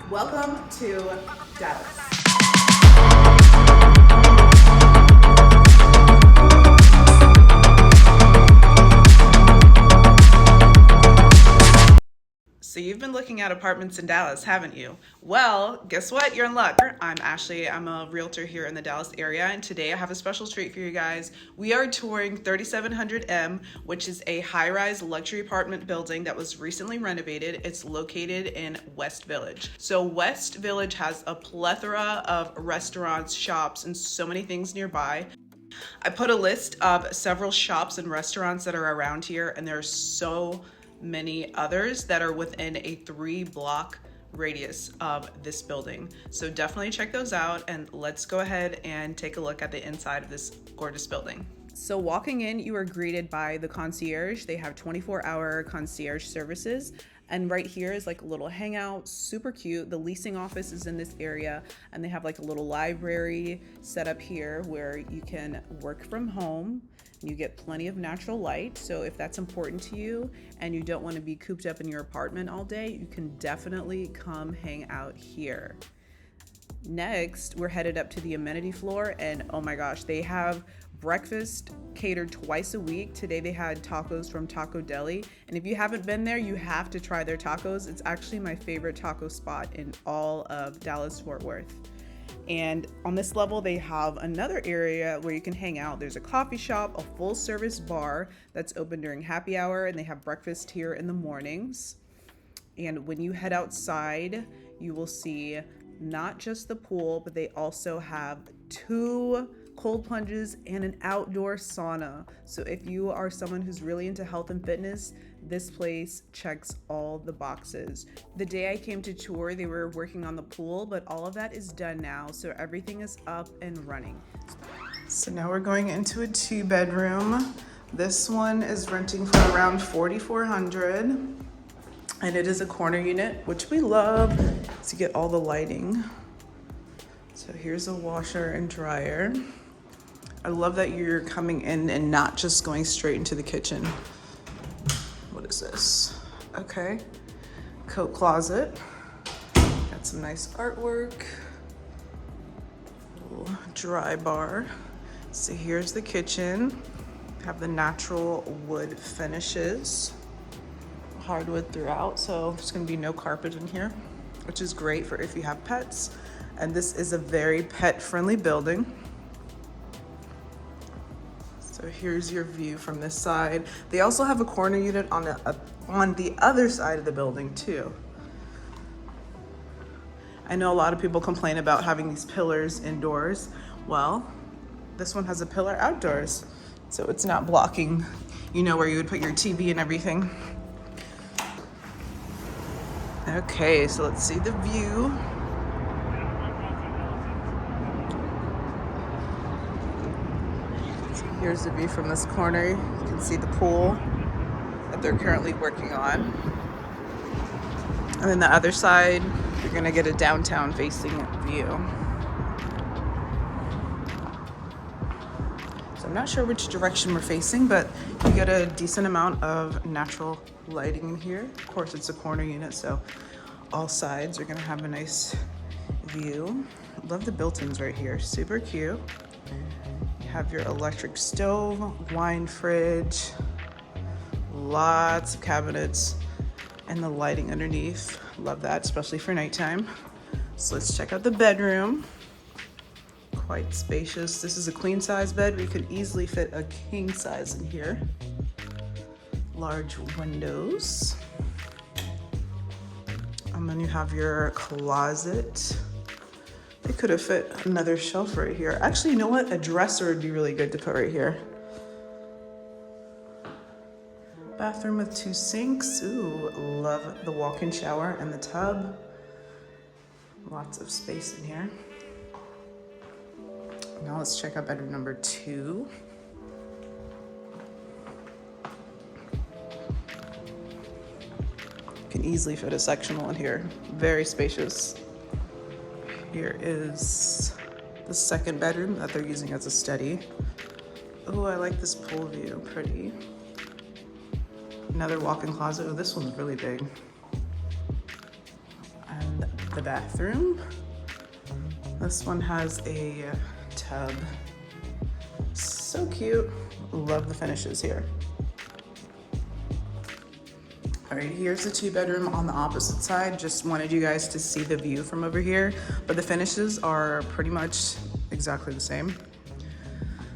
Welcome to Dallas. So you've been looking at apartments in Dallas, haven't you? Well, guess what? You're in luck. I'm Ashley. I'm a realtor here in the Dallas area, and today I have a special treat for you guys. We are touring 3700M, which is a high-rise luxury apartment building that was recently renovated. It's located in West Village. So West Village has a plethora of restaurants, shops, and so many things nearby. I put a list of several shops and restaurants that are around here, and there are so many others that are within a 3-block radius of this building. So definitely check those out, and let's go ahead and take a look at the inside of this gorgeous building. So walking in, you are greeted by the concierge. They have 24-hour concierge services. And right here is like a little hangout, super cute. The leasing office is in this area, and they have like a little library set up here where you can work from home. You get plenty of natural light. So if that's important to you and you don't want to be cooped up in your apartment all day, you can definitely come hang out here. Next, we're headed up to the amenity floor, and oh my gosh, they have breakfast catered twice a week. Today they had tacos from Taco Deli, and if you haven't been there, you have to try their tacos. It's actually my favorite taco spot in all of Dallas-Fort Worth. And on this level, they have another area where you can hang out. There's a coffee shop, a full service bar that's open during happy hour, and they have breakfast here in the mornings. And when you head outside, you will see not just the pool, but they also have 2 cold plunges and an outdoor sauna. So if you are someone who's really into health and fitness, this place checks all the boxes. The day I came to tour, they were working on the pool, but all of that is done now. So everything is up and running. So now we're going into a 2-bedroom. This one is renting for around $4,400. And it is a corner unit, which we love to get all the lighting. So here's a washer and dryer. I love that you're coming in and not just going straight into the kitchen. What is this? Okay, coat closet. Got some nice artwork. Little dry bar. So here's the kitchen. Have the natural wood finishes. Hardwood throughout, so there's going to be no carpet in here, which is great for if you have pets. And this is a very pet-friendly building. So here's your view from this side. They also have a corner unit on the other side of the building too. I know a lot of people complain about having these pillars indoors. Well, this one has a pillar outdoors, so it's not blocking, where you would put your TV and everything. Okay, so let's see the view. So here's the view from this corner. You can see the pool that they're currently working on. And then the other side, you're gonna get a downtown facing view. So I'm not sure which direction we're facing, but you get a decent amount of natural lighting in here. Of course, it's a corner unit, so all sides are gonna have a nice view. Love the built-ins right here, super cute. You have your electric stove, wine fridge, lots of cabinets, and the lighting underneath. Love that, especially for nighttime. So let's check out the bedroom. Quite spacious. This is a queen size bed. We could easily fit a king size in here. Large windows. And then you have your closet. They could have fit another shelf right here. Actually, you know what? A dresser would be really good to put right here. Bathroom with 2 sinks. Ooh, love the walk-in shower and the tub. Lots of space in here. Now let's check out bedroom number 2. Can easily fit a sectional in here. Very spacious. Here is the second bedroom that they're using as a study. Oh, I like this pool view, pretty. Another walk-in closet. Oh, this one's really big. And the bathroom. This one has a tub. So cute. Love the finishes here. All right, here's the 2-bedroom on the opposite side. Just wanted you guys to see the view from over here, but the finishes are pretty much exactly the same.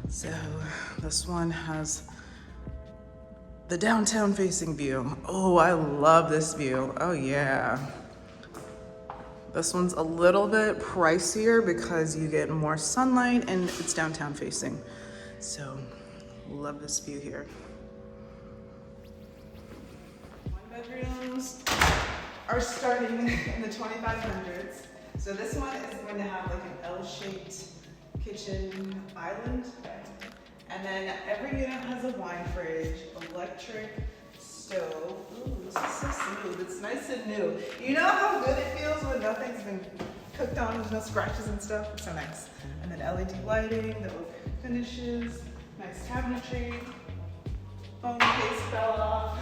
So this one has the downtown facing view. Oh, I love this view. Oh yeah. This one's a little bit pricier because you get more sunlight and it's downtown facing. So love this view here. Bedrooms are starting in the 2500s. So this one is going to have like an L-shaped kitchen island. And then every unit has a wine fridge, electric stove. Ooh, this is so smooth. It's nice and new. You know how good it feels when nothing's been cooked on, there's no scratches and stuff? It's so nice. And then LED lighting, the oak finishes, nice cabinetry. Phone case fell off.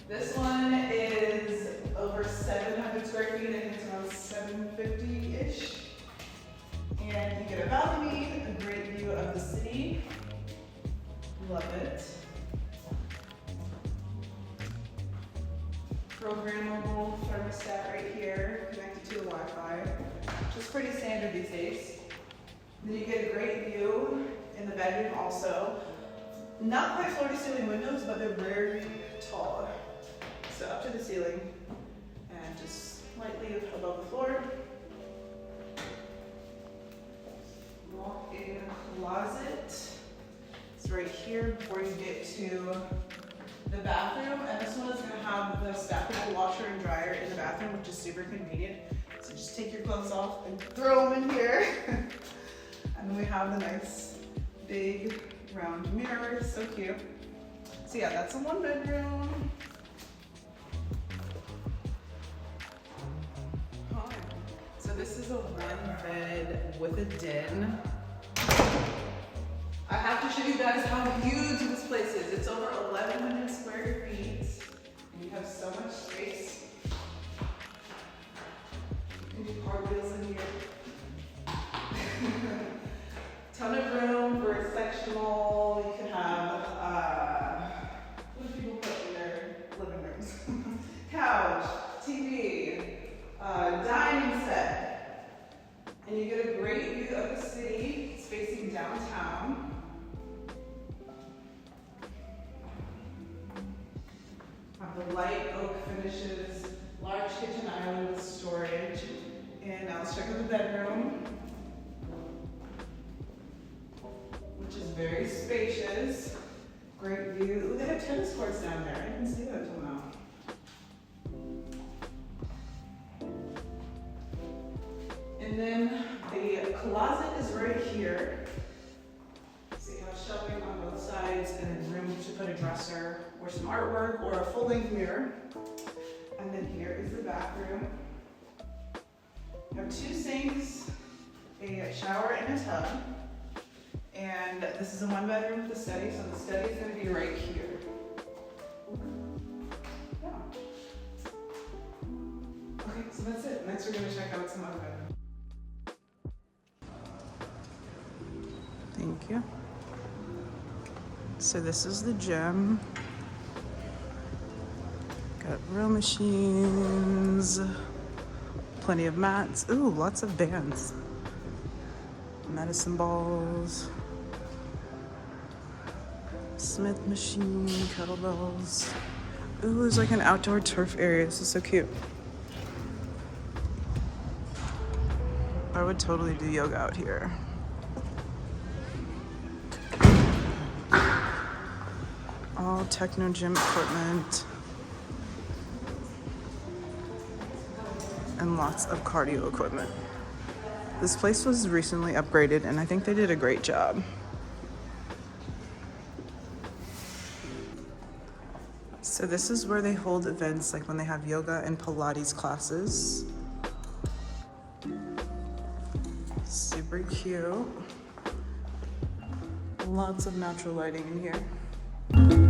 This one is over 700 square feet. I think it's around 750-ish. And you get a balcony, a great view of the city. Love it. Programmable thermostat right here, connected to the Wi-Fi, which is pretty standard these days. Then you get a great view in the bedroom also. Not quite floor-to-ceiling windows, but they're very tall. So up to the ceiling and just slightly above the floor. Walk-in closet. It's right here before you get to the bathroom. And this one is going to have the stackable washer and dryer in the bathroom, which is super convenient. So just take your clothes off and throw them in here. And then we have the nice big round mirror. So cute. So yeah, that's a 1-bedroom. So this is a 1-bed with a den. I have to show you guys how huge this place is. It's over 1,100 square feet. And you have so much space. You can do cartwheels in here. Ton of room for a sectional. You can have, what do people put in their living rooms? Couch, TV, dining set. And you get a great view of the city. It's facing downtown. Have the light oak finishes, large kitchen island with storage. And now let's check out the bedroom, which is very spacious. Great view. Ooh, they have tennis courts down there. I didn't see that until now. And then the closet is right here. So you have shelving on both sides and then room to put a dresser or some artwork or a full-length mirror. And then here is the bathroom. You have 2 sinks, a shower and a tub. And this is a 1-bedroom with a study, so the study is going to be right here. Yeah. Okay, so that's it. Next we're going to check out some other bedrooms. Thank you. So this is the gym. Got row machines, plenty of mats. Ooh, lots of bands. Medicine balls. Smith machine, kettlebells. Ooh, there's like an outdoor turf area. This is so cute. I would totally do yoga out here. All techno gym equipment. And lots of cardio equipment. This place was recently upgraded and I think they did a great job. So this is where they hold events, like when they have yoga and Pilates classes. Super cute. Lots of natural lighting in here.